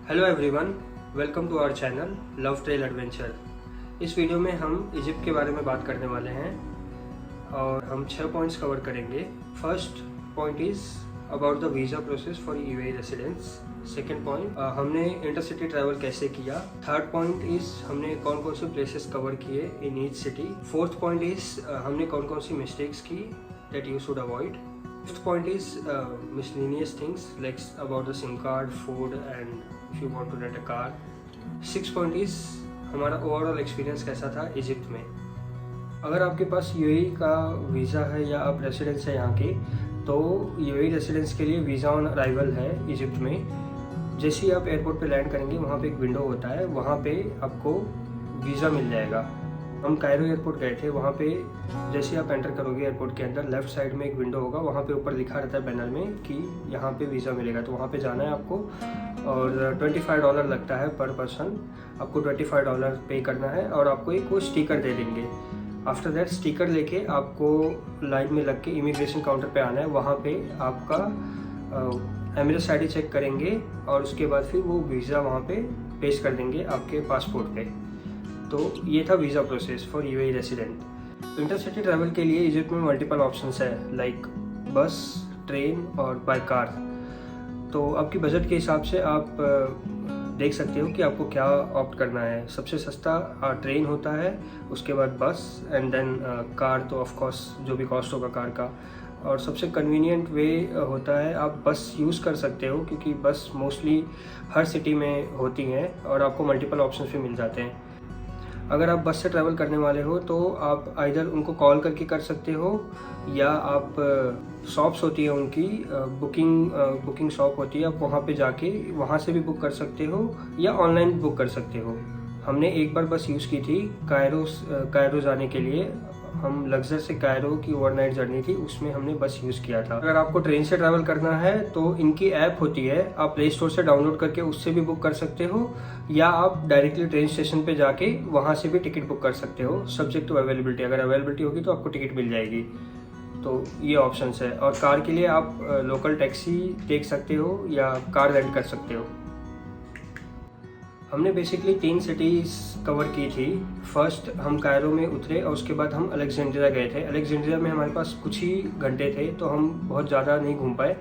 Hello everyone, welcome to our channel love trail adventure. इस video में हम Egypt के बारे में बात करने वाले हैं और हम 6 पॉइंट्स कवर करेंगे। First point is about the visa process for UAE residents. Second point, हमने इंटरसिटी ट्रैवल कैसे किया। थर्ड पॉइंट इज़ हमने कौन कौन से प्लेसेस कवर किए in each city. Fourth point is हमने कौन कौन सी मिस्टेक्स की that you should avoid. Fifth point is miscellaneous things like about the SIM card, food and if you want to rent a car. Sixth point is हमारा overall experience कैसा था Egypt में। अगर आपके पास यूएई का visa है या आप रेसिडेंस है यहाँ के, तो यूएई रेसिडेंस के लिए वीज़ा ऑन अराइवल है इजिप्ट में। जैसे ही आप एयरपोर्ट पे लैंड करेंगे वहाँ पे एक विंडो होता है, वहाँ पे आपको वीज़ा मिल जाएगा। हम कायरो एयरपोर्ट गए थे, वहाँ पे जैसे आप एंटर करोगे एयरपोर्ट के अंदर, लेफ्ट साइड में एक विंडो होगा, वहाँ पे ऊपर लिखा रहता है बैनर में कि यहाँ पे वीज़ा मिलेगा। तो वहाँ पे जाना है आपको और $25 लगता है पर पर्सन। आपको $25 पे करना है और आपको एक वो स्टिकर दे देंगे। आफ्टर दैट स्टिकर लेके आपको लाइन में लग के इमिग्रेशन काउंटर पे आना है। वहाँ पे आपका एमिरेट्स आईडी चेक करेंगे और उसके बाद फिर वो वीज़ा वहाँ पे पेश कर देंगे आपके पासपोर्ट पे। तो ये था visa process for UAE resident. Intercity travel के लिए इजिप्ट में मल्टीपल ऑप्शंस है लाइक बस, ट्रेन और बाय कार। तो आपकी बजट के हिसाब से आप देख सकते हो कि आपको क्या ऑप्ट करना है। सबसे सस्ता ट्रेन होता है, उसके बाद बस एंड देन कार। तो ऑफ कोर्स जो भी कॉस्ट होगा कार का। और सबसे कन्वीनियंट वे होता है आप बस यूज़ कर सकते हो, क्योंकि बस मोस्टली हर सिटी में होती हैं और आपको मल्टीपल ऑप्शंस भी मिल जाते हैं। अगर आप बस से ट्रैवल करने वाले हो तो आप आइदर उनको कॉल करके कर सकते हो या आप शॉप्स होती है उनकी बुकिंग शॉप होती है, आप वहाँ पे जाके वहाँ से भी बुक कर सकते हो या ऑनलाइन बुक कर सकते हो। हमने एक बार बस यूज़ की थी कायरो जाने के लिए। हम लग्जर से कायरो की ओवरनाइट जर्नी थी, उसमें हमने बस यूज़ किया था। अगर आपको ट्रेन से ट्रैवल करना है तो इनकी ऐप होती है, आप प्ले स्टोर से डाउनलोड करके उससे भी बुक कर सकते हो या आप डायरेक्टली ट्रेन स्टेशन पे जाके वहाँ से भी टिकट बुक कर सकते हो, सब्जेक्ट टू अवेलेबिलिटी। अगर अवेलेबिलिटी होगी तो आपको टिकट मिल जाएगी। तो ये ऑप्शंस है। और कार के लिए आप लोकल टैक्सी देख सकते हो या कार रेंट कर सकते हो। हमने बेसिकली 3 सिटीज़ कवर की थी। फर्स्ट हम कायरो में उतरे और उसके बाद हम अलेक्जेंड्रिया गए थे। अलेक्जेंड्रिया में हमारे पास कुछ ही घंटे थे तो हम बहुत ज़्यादा नहीं घूम पाए।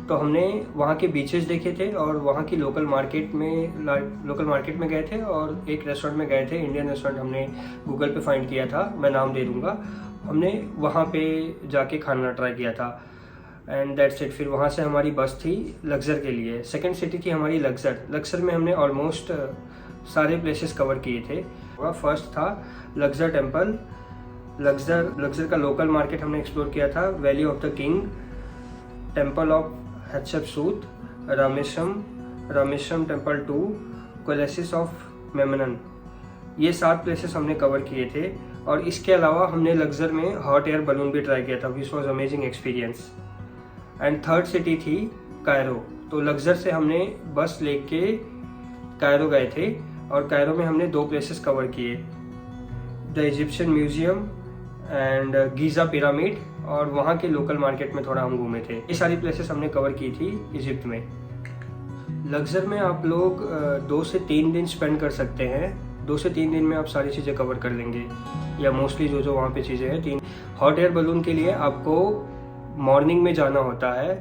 तो हमने वहाँ के बीचेस देखे थे और वहाँ की लोकल मार्केट में गए थे और एक रेस्टोरेंट में गए थे, इंडियन रेस्टोरेंट। हमने गूगल पे फाइंड किया था, मैं नाम दे दूँगा। हमने वहाँ पे जाके खाना ट्राई किया था एंड दैट्स इट। फिर वहाँ से हमारी बस थी लग्जर के लिए। सेकंड सिटी थी हमारी लग्जर में हमने ऑलमोस्ट सारे प्लेसेस कवर किए थे। फर्स्ट था लग्जर टेम्पल। लग्जर का लोकल मार्केट हमने एक्सप्लोर किया था। Valley of the king, temple of Hatshepsut, Ramesseum temple 2, colossi of Memnon. ये 7 प्लेसेस हमने कवर किए थे। और इसके अलावा हमने लग्जर में हॉट एयर बलून भी ट्राई किया था, which was amazing experience. And third city थी कायरो। तो लग्जर से हमने बस लेके कायरो गए थे और कायरो में हमने 2 प्लेसेस कवर किए, the Egyptian museum and Giza pyramid. और वहाँ के लोकल मार्केट में थोड़ा हम घूमे थे। ये सारी प्लेसेस हमने कवर की थी इजिप्ट में। लग्जर में आप लोग 2 से 3 दिन स्पेंड कर सकते हैं। 2 से 3 दिन में आप सारी चीज़ें कवर कर लेंगे या मोस्टली जो वहाँ पे चीज़ें हैं। 3 हॉट एयर बलून के लिए आपको मॉर्निंग में जाना होता है,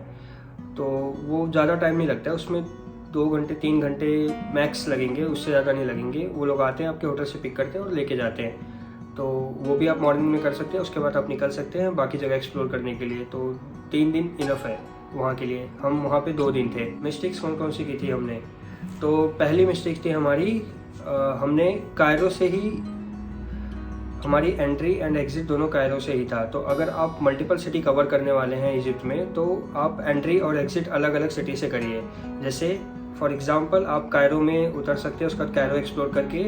तो वो ज़्यादा टाइम नहीं लगता है उसमें। 2 घंटे 3 घंटे मैक्स लगेंगे, उससे ज़्यादा नहीं लगेंगे। वो लोग आते हैं आपके होटल से पिक करते हैं और लेके जाते हैं। तो वो भी आप मॉर्निंग में कर सकते हैं, उसके बाद आप निकल सकते हैं बाकी जगह एक्सप्लोर करने के लिए। तो 3 दिन इनफ है वहाँ के लिए। हम वहाँ पे 2 दिन थे। मिस्टेक्स कौन कौन सी की थी हमने? तो पहली मिस्टेक थी हमारी, हमने कायरो से ही, हमारी एंट्री एंड एग्जिट दोनों कायरो से ही था। तो अगर आप मल्टीपल सिटी कवर करने वाले हैं इजिप्ट में तो आप एंट्री और एग्जिट अलग अलग सिटी से करिए। जैसे फॉर एग्जांपल आप कायरो में उतर सकते हैं, उसके बाद कायरो एक्सप्लोर करके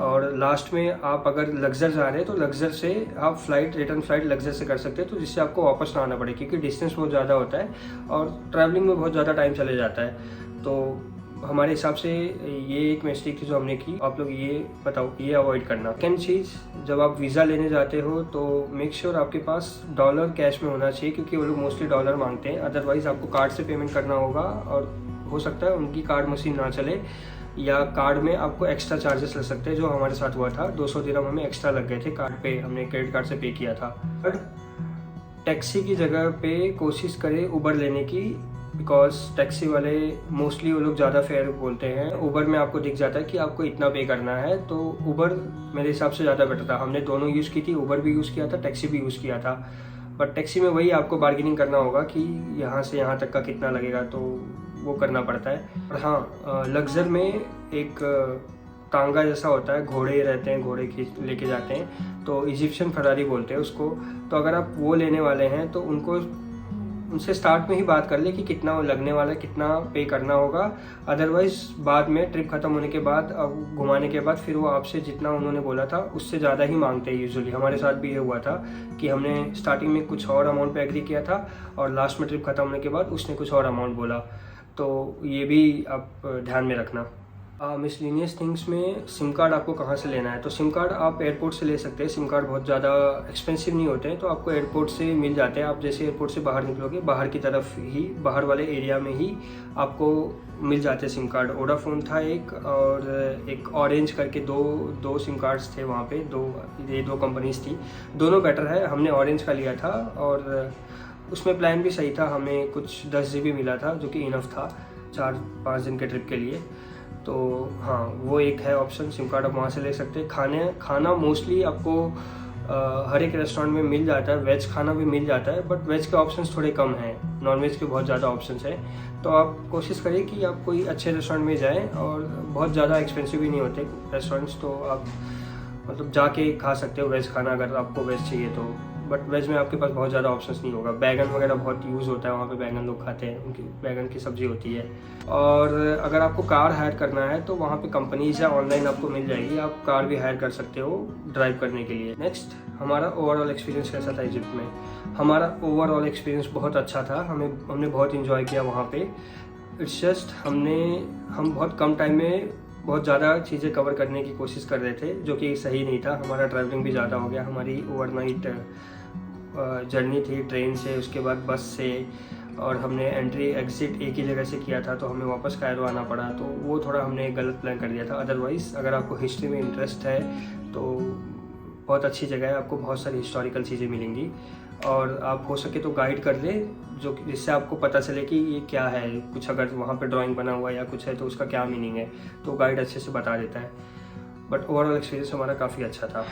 और लास्ट में आप अगर लग्जर जा रहे हैं तो लग्जर से आप रिटर्न फ्लाइट लग्जर से कर सकते हैं, तो जिससे आपको वापस ना आना पड़े, क्योंकि डिस्टेंस बहुत ज़्यादा होता है और ट्रैवलिंग में बहुत ज़्यादा टाइम चले जाता है। तो हमारे हिसाब से ये एक मिस्टेक थी जो हमने की। आप लोग ये बताओ, ये अवॉइड करना। सेकेंड चीज़, जब आप वीज़ा लेने जाते हो तो मेक श्योर आपके पास डॉलर कैश में होना चाहिए, क्योंकि वो लोग मोस्टली डॉलर मांगते हैं। अदरवाइज़ आपको कार्ड से पेमेंट करना होगा और हो सकता है उनकी कार्ड मशीन ना चले या कार्ड में आपको एक्स्ट्रा चार्जेस लग सकते हैं, जो हमारे साथ हुआ था। 200 दिरहम हमें एक्स्ट्रा लग गए थे कार्ड पे, हमने क्रेडिट कार्ड से पे किया था। बट टैक्सी की जगह पे कोशिश करें उबर लेने की, बिकॉज टैक्सी वाले मोस्टली वो लोग ज़्यादा फेयर बोलते हैं। उबर में आपको दिख जाता है कि आपको इतना पे करना है, तो उबर मेरे हिसाब से ज़्यादा बेटर था। हमने दोनों यूज़ की थी, उबर भी यूज़ किया था, टैक्सी भी यूज़ किया था। बट टैक्सी में वही आपको बार्गेनिंग करना होगा कि यहाँ से यहाँ तक का कितना लगेगा, तो वो करना पड़ता है। और हाँ, लग्जर में एक टांगा जैसा होता है, घोड़े रहते हैं, घोड़े खींच लेके जाते हैं, तो इजिप्शियन फरारी बोलते हैं उसको। तो अगर आप वो लेने वाले हैं तो उनसे स्टार्ट में ही बात कर ले कि कितना वो लगने वाला है, कितना पे करना होगा। अदरवाइज बाद में ट्रिप खत्म होने के बाद, अब घुमाने के बाद, फिर वो आपसे जितना उन्होंने बोला था उससे ज़्यादा ही मांगते हैं यूजुअली। हमारे साथ भी ये हुआ था कि हमने स्टार्टिंग में कुछ और अमाउंट पे एग्री किया था और लास्ट में ट्रिप खत्म होने के बाद उसने कुछ और अमाउंट बोला। तो ये भी आप ध्यान में रखना। मिसलिनियस थिंग्स में सिम कार्ड आपको कहाँ से लेना है, तो सिम कार्ड आप एयरपोर्ट से ले सकते हैं। सिम कार्ड बहुत ज़्यादा एक्सपेंसिव नहीं होते हैं, तो आपको एयरपोर्ट से मिल जाते हैं। आप जैसे एयरपोर्ट से बाहर निकलोगे, बाहर की तरफ ही, बाहर वाले एरिया में ही आपको मिल जाते हैं सिम कार्ड। वोडाफोन था एक, और एक ऑरेंज करके दो सिम कार्ड्स थे वहाँ पे, दो कंपनीज थी, दोनों बेटर है। हमने ऑरेंज का लिया था और उसमें प्लान भी सही था, हमें कुछ 10 GB मिला था, जो कि इनफ था 4-5 दिन के ट्रिप के लिए। तो हाँ, वो एक है ऑप्शन, सिम कार्ड आप वहाँ से ले सकते हैं। खाना मोस्टली आपको हर एक रेस्टोरेंट में मिल जाता है, वेज खाना भी मिल जाता है, बट वेज के ऑप्शंस थोड़े कम हैं, नॉन वेज के बहुत ज़्यादा ऑप्शंस हैं। तो आप कोशिश करिए कि आप कोई अच्छे रेस्टोरेंट में जाएं, और बहुत ज़्यादा एक्सपेंसिव भी नहीं होते रेस्टोरेंट्स, तो आप मतलब जाके खा सकते हो वेज खाना अगर आपको वेज चाहिए तो। बट वेज में आपके पास बहुत ज़्यादा ऑप्शंस नहीं होगा। बैगन वगैरह बहुत यूज़ होता है वहाँ पे, बैगन लोग खाते हैं, उनकी बैगन की सब्ज़ी होती है। और अगर आपको कार हायर करना है तो वहाँ पे कंपनीज या ऑनलाइन आपको मिल जाएगी, आप कार भी हायर कर सकते हो ड्राइव करने के लिए। नेक्स्ट, हमारा ओवरऑल एक्सपीरियंस कैसा था इजिप्ट में। हमारा ओवरऑल एक्सपीरियंस बहुत अच्छा था, हमने बहुत इंजॉय किया वहाँ पे। इट्स जस्ट हम बहुत कम टाइम में बहुत ज़्यादा चीज़ें कवर करने की कोशिश कर रहे थे, जो कि सही नहीं था। हमारा ट्रैवलिंग भी ज़्यादा हो गया, हमारी ओवरनाइट जर्नी थी ट्रेन से, उसके बाद बस से, और हमने एंट्री एग्जिट एक ही जगह से किया था, तो हमें वापस कायरो आना पड़ा। तो वो थोड़ा हमने गलत प्लान कर दिया था। अदरवाइज़ अगर आपको हिस्ट्री में इंटरेस्ट है तो बहुत अच्छी जगह है, आपको बहुत सारी हिस्टोरिकल चीज़ें मिलेंगी। और आप हो सके तो गाइड कर ले, जिससे आपको पता चले कि ये क्या है, कुछ अगर वहाँ पे ड्राइंग बना हुआ या कुछ है तो उसका क्या मीनिंग है, तो गाइड अच्छे से बता देता है। बट ओवरऑल एक्सपीरियंस हमारा काफ़ी अच्छा था।